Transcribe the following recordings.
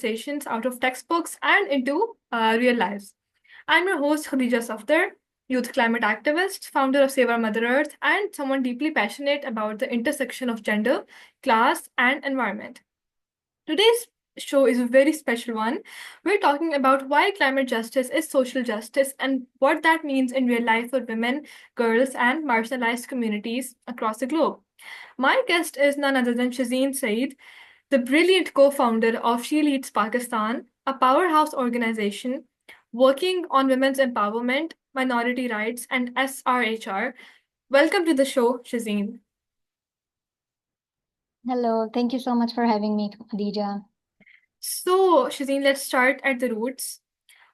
conversations out of textbooks and into real lives. I'm your host, Khadija Safdar, youth climate activist, founder of Save Our Mother Earth, and someone deeply passionate about the intersection of gender, class, and environment. Today's show is a very special one. We're talking about why climate justice is social justice and what that means in real life for women, girls, and marginalized communities across the globe. My guest is none other than Shazeen Saeed, the brilliant co founder of She Leads Pakistan, a powerhouse organization working on women's empowerment, minority rights, and SRHR. Welcome to the show, Shazeen. Hello, thank you so much for having me, Khadija. So, Shazeen, let's start at the roots.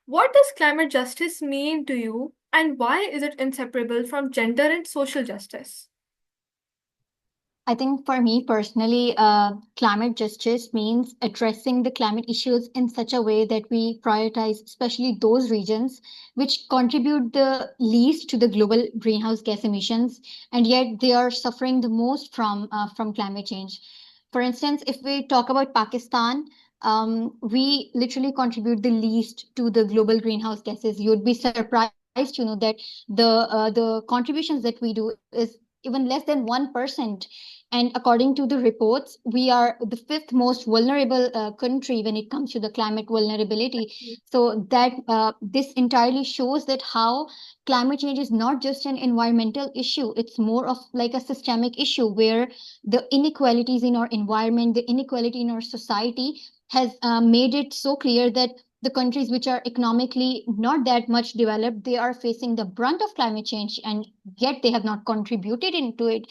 What does climate justice mean to you, and why is it inseparable from gender and social justice? I think for me personally, climate justice means addressing the climate issues in such a way that we prioritize, especially those regions which contribute the least to the global greenhouse gas emissions, and yet they are suffering the most from climate change. For instance, if we talk about Pakistan, we literally contribute the least to the global greenhouse gases. You'd be surprised to know that the contributions that we do is even less than 1%. And according to the reports, we are the fifth most vulnerable country when it comes to the climate vulnerability. So that this entirely shows that how climate change is not just an environmental issue; it's more of like a systemic issue where the inequalities in our environment, the inequality in our society has made it so clear that the countries which are economically not that much developed, they are facing the brunt of climate change, and yet they have not contributed into it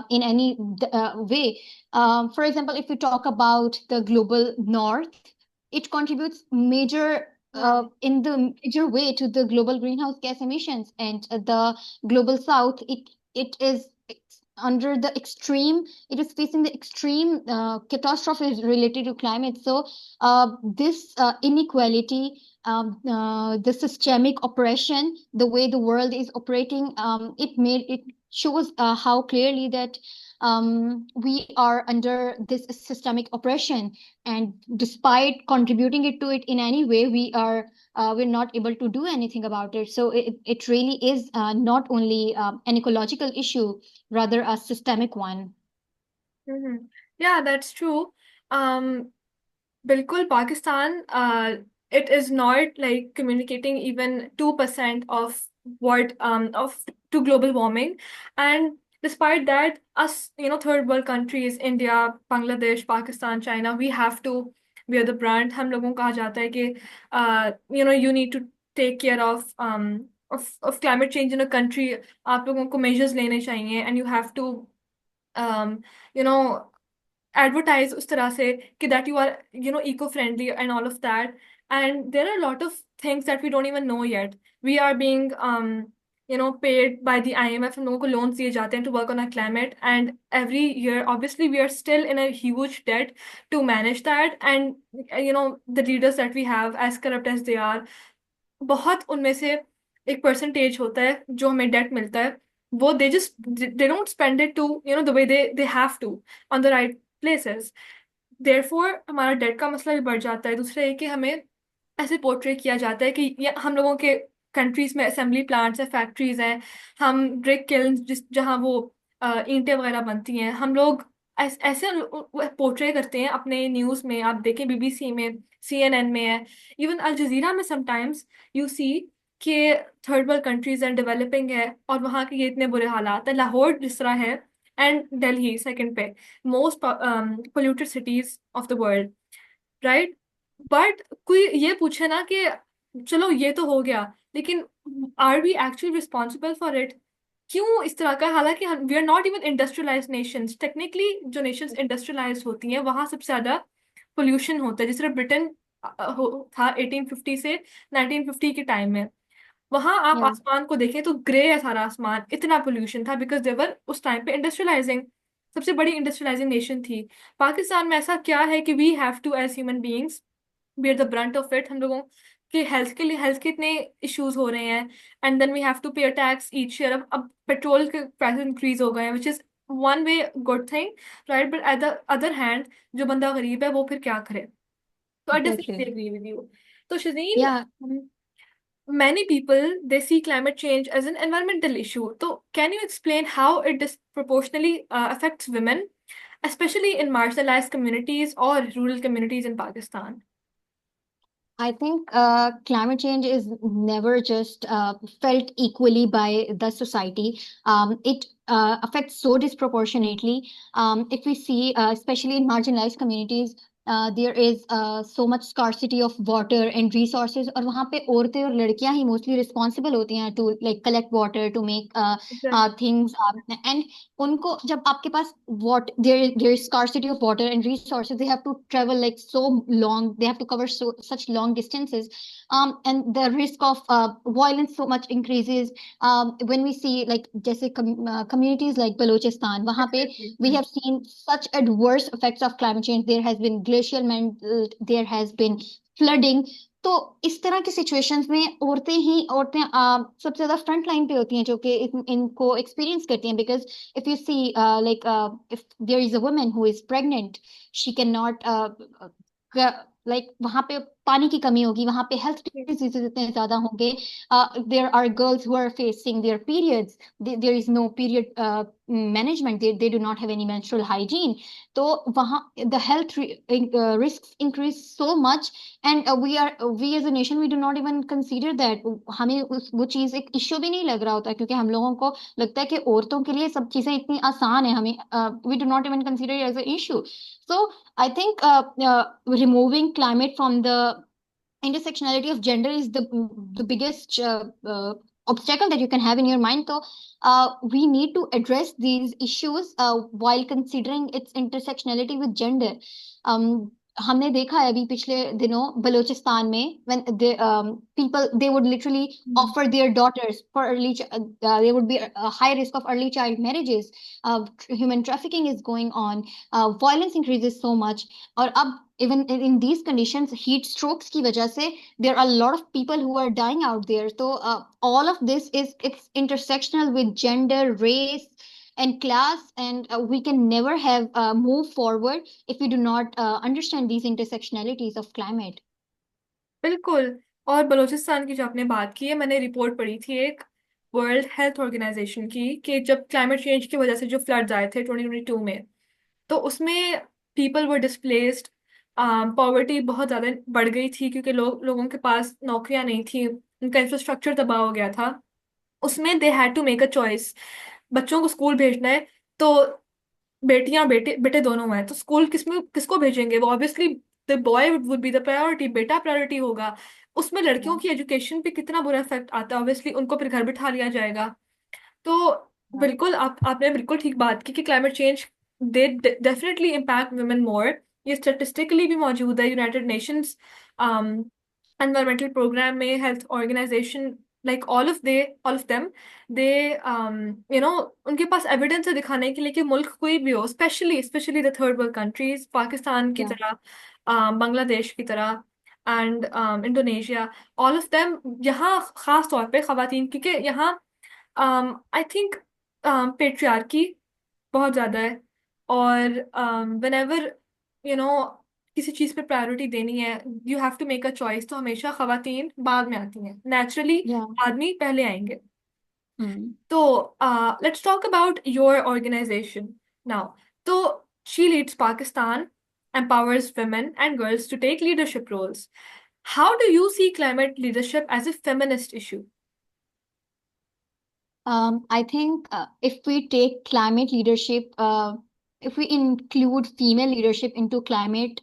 in any way. For example, if we talk about the global north, it contributes major in the major way to the global greenhouse gas emissions, and the global south, it is under the extreme, it is facing the extreme catastrophes related to climate. So this inequality, the systemic oppression, the way the world is operating, it shows how clearly that we are under this systemic oppression, and despite contributing it to it in any way, we're not able to do anything about it. So it really is not only an ecological issue, rather a systemic one. Mm-hmm. Yeah, that's true. Um, Bilkul, Pakistan, it is not like communicating even 2% of what of to global warming. And despite that, us, third world countries, India, Bangladesh, Pakistan, China, we have to bear the brunt. हम लोगों को कहा जाता है कि you need to take care of climate change in a country. आप लोगों को measures लेने चाहिए, and you have to um, you know advertise उस तरह से कि that you are eco-friendly and all of that, and there are a lot of things that we don't even know yet. We are being paid by the IMF, हम लोगों को loans दिए जाते हैं to work on our climate, and every year obviously we are still in a huge debt to manage that. And the leaders that we have, as corrupt as they are, बहुत उनमें से एक percentage होता है जो हमें date मिलता है, वो they don't spend it to the way they have to on the right places. Therefore हमारा डेट का मसला भी बढ़ जाता है। दूसरा ये कि हमें ऐसे पोर्ट्रे किया जाता है कि ये हम लोगों के कंट्रीज में असेंबली प्लांट्स हैं, फैक्ट्रीज हैं, हम ब्रिक किल्न जिस जहाँ वो ईंटें वगैरह बनती हैं, हम लोग ऐसे पोर्ट्रे करते हैं अपने न्यूज़ में। आप देखें बीबीसी में, CNN में है, इवन अल जजीरा में समटाइम्स यू सी कि third world countries and developing है और वहाँ के ये इतने बुरे हालात हैं। लाहौर जिस तरह है, एंड दिल्ली सेकंड पे most polluted cities of the world, right? But कोई ये पूछे ना कि चलो ये तो हो गया, लेकिन are we actually responsible for it? क्यों इस तरह का? हालांकि we are not even industrialised nations. Technically जो नेशंस इंडस्ट्रियलाइज्ड होती हैं वहां सबसे ज्यादा पोल्यूशन होता है। जिस तरह ब्रिटेन था 1850 से 1950 के टाइम में, वहां आप Yeah. आसमान को देखें तो ग्रे है सारा आसमान, इतना पोल्यूशन था, बिकॉज देवर उस टाइम पे इंडस्ट्रियलाइजिंग, सबसे बड़ी इंडस्ट्रियलाइजिंग नेशन थी। पाकिस्तान में ऐसा क्या है कि we have to as human beings bear the brunt of it? हम लोगों के हेल्थ के लिए, हेल्थ के इतने इश्यूज हो रहे हैं, and then we have to pay a tax each year. अब पेट्रोल के प्राइस इंक्रीज हो गए हैं, which is one way good thing, right? But at the other hand जो बंदा गरीब है वो फिर क्या करे? So I definitely Exactly. agree with you. So Shazeen, Yeah, many people they see climate change as an environmental issue. So can you explain how it disproportionately affects women, especially in marginalized communities or rural communities in Pakistan? I think climate change is never just felt equally by the society. It affects so disproportionately. If we see, especially in marginalized communities, there is so much scarcity of water and resources. और वहाँ पे औरतें और लड़कियां ही mostly responsible होती हैं to like collect water, to make Exactly. things. And उनको जब आपके पास what there is scarcity of water and resources, they have to travel like so long, they have to cover such long distances, and the risk of violence so much increases. When we see like जैसे communities like Balochistan, वहाँ पे Exactly. we have seen such adverse effects of climate change. There has been glacial melt, there has been flooding. तो इस तरह की situations में औरतें सबसे ज्यादा फ्रंट लाइन पे होती हैं जो कि इनको एक्सपीरियंस करती हैं, because if you see if there is a woman who is pregnant, she cannot like वहां पे पानी की कमी होगी, वहां पे हेल्थ डिजीजेस इतने ज्यादा होंगे. There are girls who are facing their periods. There is no period management. They do not have any menstrual hygiene. तो वहाँ the health risks increase so much, and we as a nation, we do not even consider that. हमें वो चीज एक issue भी नहीं लग रहा होता, क्योंकि हम लोगों को लगता है कि औरतों के लिए सब चीजें इतनी आसान है. हमें we do not even consider it as an issue. So I think removing climate from the intersectionality of gender is the biggest obstacle that you can have in your mind. So we need to address these issues while considering its intersectionality with gender. um, हमने देखा है अभी पिछले दिनों बलूचिस्तान में when the people, they would literally Hmm. offer their daughters for there would be a high risk of early child marriages. Human trafficking is going on. Violence increases so much. और अब even in these conditions, heat strokes की वजह से there are a lot of people who are dying out there. So all of this is, it's intersectional with gender, race, and class, and we can never have move forward if we do not understand these intersectionalities of climate. बिल्कुल। और बलूचिस्तान की जो आपने बात की है, मैंने report पढ़ी थी एक वर्ल्ड हेल्थ ऑर्गेनाइजेशन की कि जब क्लाइमेट चेंज की वजह से जो फ्लड्स आए थे 2022 में, तो उसमें पीपल वर डिस्प्लेस्ड, पॉवर्टी बहुत ज़्यादा बढ़ गई थी क्योंकि लोगों के पास नौकरियां नहीं थी, उनका इंफ्रास्ट्रक्चर तबाह हो गया था। उसमें they had to make a choice, बच्चों को स्कूल भेजना है, तो बेटियां बेटे बेटे दोनों हैं, तो स्कूल किसको भेजेंगे? वो obviously the boy would be the priority, बेटा प्रायोरिटी होगा। उसमें लड़कियों Yeah, की एजुकेशन पे कितना बुरा इफेक्ट आता है, ऑब्वियसली उनको फिर घर बिठा लिया जाएगा। तो yeah, बिल्कुल आपने बिल्कुल ठीक बात की कि climate change they definitely impact women more. ये स्टेटिस्टिकली भी मौजूद है, यूनाइटेड नेशंस एनवायरमेंटल प्रोग्राम में, health organization, like all of them, they you know उनके पास एविडेंस है दिखाने के लिए कि मुल्क कोई भी हो, specially specially the third world countries, Pakistan की yeah, तरह, बांग्लादेश की तरह, and Indonesia, all of them, यहाँ खास तौर पे खवातीन, क्योंकि यहाँ आई थिंक पेट्रियार्की बहुत ज्यादा है। और whenever यू नो किसी चीज पे प्रायोरिटी देनी है, you have to make a choice, तो हमेशा खवातीन बाद में आती हैं, नेचुरली yeah. आदमी पहले आएंगे। Hmm. तो let's talk about your organization now. तो she leads Pakistan, empowers women and girls to take leadership roles. How do you see climate leadership as a feminist issue? I think if we take climate leadership, if we include female leadership into climate,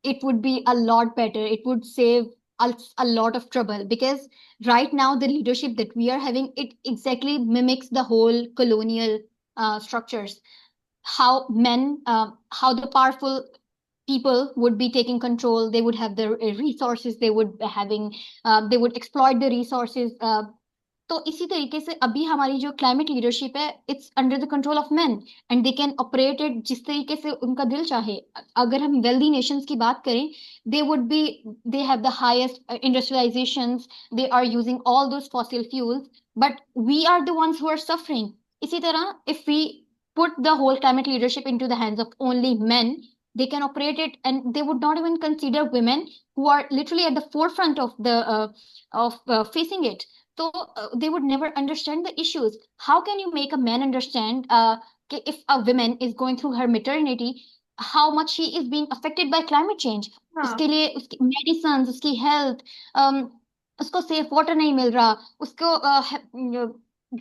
it would be a lot better. It would save us a lot of trouble, because right now the leadership that we are having, it exactly mimics the whole colonial structures. How men, how the powerful people would be taking control. They would have the resources. They would having, they would exploit the resources. तो इसी तरीके से अभी हमारी जो climate leadership है, it's under the control of main, and they can operate it जिस तरीके से उनका दिल चाहे. अगर हम वेल्दी नेशंस की बात करें, they would be, they have the highest industrializations, they are using all those fossil fuels, but we are the ones who are suffering. इसी तरह if we put the whole climate leadership into the hands of only men, They can operate it, and they would not even consider women who are literally at the forefront of the facing it. So they would never understand the issues. How can you make a man understand if a woman is going through her maternity, how much she is being affected by climate change? हाँ उसके लिए उसकी medicine, उसकी health, उसको safe water नहीं मिल रहा, उसको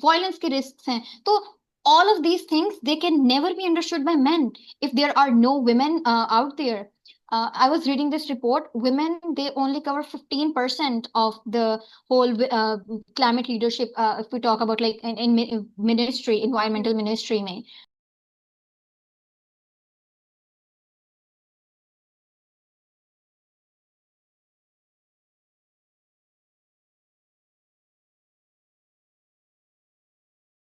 violence के रिस्क हैं। तो all of these things, they can never be understood by men if there are no women out there. I was reading this report. Women, they only cover 15% of the whole climate leadership. If we talk about like in ministry, environmental ministry, mein.